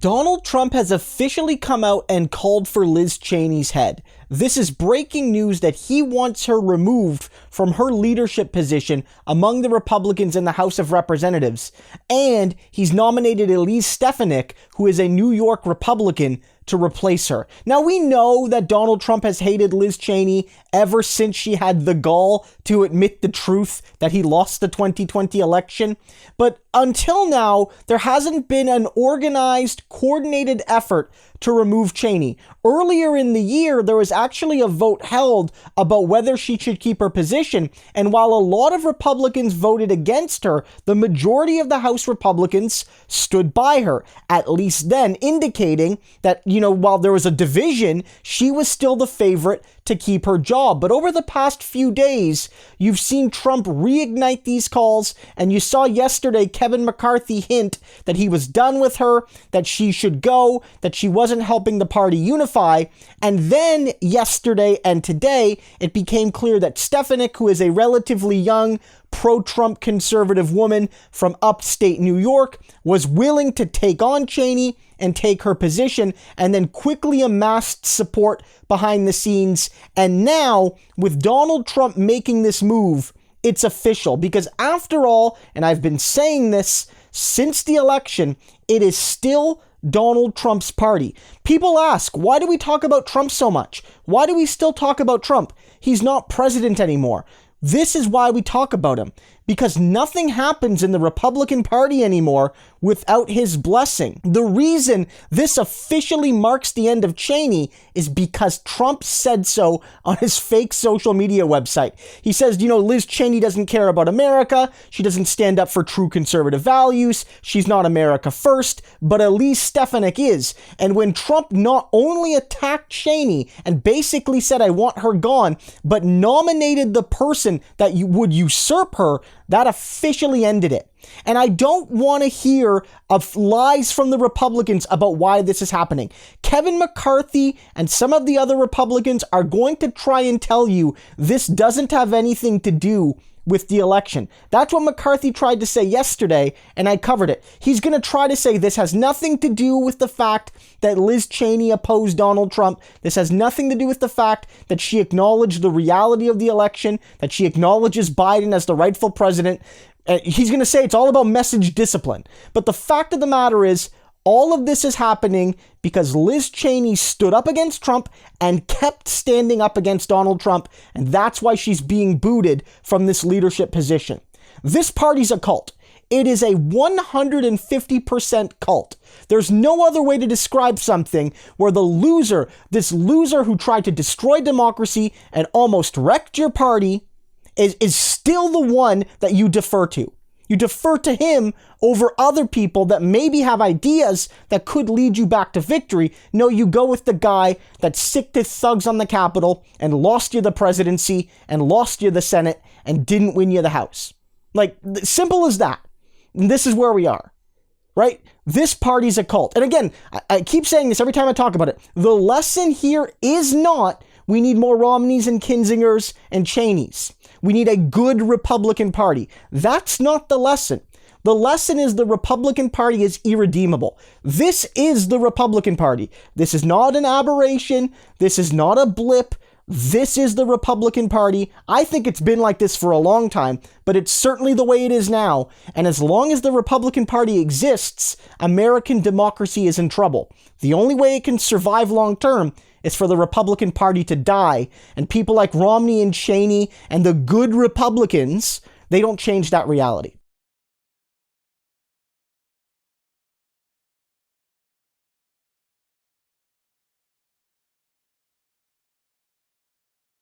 Donald Trump has officially come out and called for Liz Cheney's head. This is breaking news that he wants her removed from her leadership position among the Republicans in the House of Representatives. And he's nominated Elise Stefanik, who is a New York Republican, to replace her. Now, we know that Donald Trump has hated Liz Cheney ever since she had the gall to admit the truth that he lost the 2020 election. But until now, there hasn't been an organized, coordinated effort to remove Cheney. Earlier in the year, there was actually a vote held about whether she should keep her position. And while a lot of Republicans voted against her, the majority of the House Republicans stood by her, at least then, indicating that, while there was a division, she was still the favorite to keep her job. But over the past few days, you've seen Trump reignite these calls, and you saw yesterday Kevin McCarthy hint that he was done with her, that she should go, that she wasn't helping the party unify. And then yesterday and today, it became clear that Stefanik, who is a relatively young, pro-Trump conservative woman from upstate New York, was willing to take on Cheney and take her position, and then quickly amassed support behind the scenes. And now, with Donald Trump making this move, it's official. Because after all, and I've been saying this since the election, it is still Donald Trump's party. People ask, why do we talk about Trump so much? Why do we still talk about Trump? He's not president anymore. This is why we talk about him, because nothing happens in the Republican Party anymore without his blessing. The reason this officially marks the end of Cheney is because Trump said so on his fake social media website. He says, Liz Cheney doesn't care about America. She doesn't stand up for true conservative values. She's not America first, but Elise Stefanik is. And when Trump not only attacked Cheney and basically said, I want her gone, but nominated the person that would usurp her, that officially ended it. And I don't want to hear of lies from the Republicans about why this is happening. Kevin McCarthy and some of the other Republicans are going to try and tell you this doesn't have anything to do with the election. That's what McCarthy tried to say yesterday, and I covered it. He's going to try to say this has nothing to do with the fact that Liz Cheney opposed Donald Trump. This has nothing to do with the fact that she acknowledged the reality of the election, that she acknowledges Biden as the rightful president. He's going to say it's all about message discipline. But the fact of the matter is, all of this is happening because Liz Cheney stood up against Trump and kept standing up against Donald Trump, and that's why she's being booted from this leadership position. This party's a cult. It is a 150% cult. There's no other way to describe something where this loser who tried to destroy democracy and almost wrecked your party is still the one that you defer to. You defer to him over other people that maybe have ideas that could lead you back to victory. No, you go with the guy that sicked his thugs on the Capitol and lost you the presidency and lost you the Senate and didn't win you the House. Like, simple as that. And this is where we are, right? This party's a cult. And again, I keep saying this every time I talk about it. The lesson here is not we need more Romneys and Kinzingers and Cheneys. We need a good Republican Party. That's not the lesson. The lesson is the Republican Party is irredeemable. This is the Republican Party. This is not an aberration. This is not a blip. This is the Republican Party. I think it's been like this for a long time, but it's certainly the way it is now. And as long as the Republican Party exists, American democracy is in trouble. The only way it can survive long term is for the Republican Party to die, and people like Romney and Cheney and the good Republicans, they don't change that reality.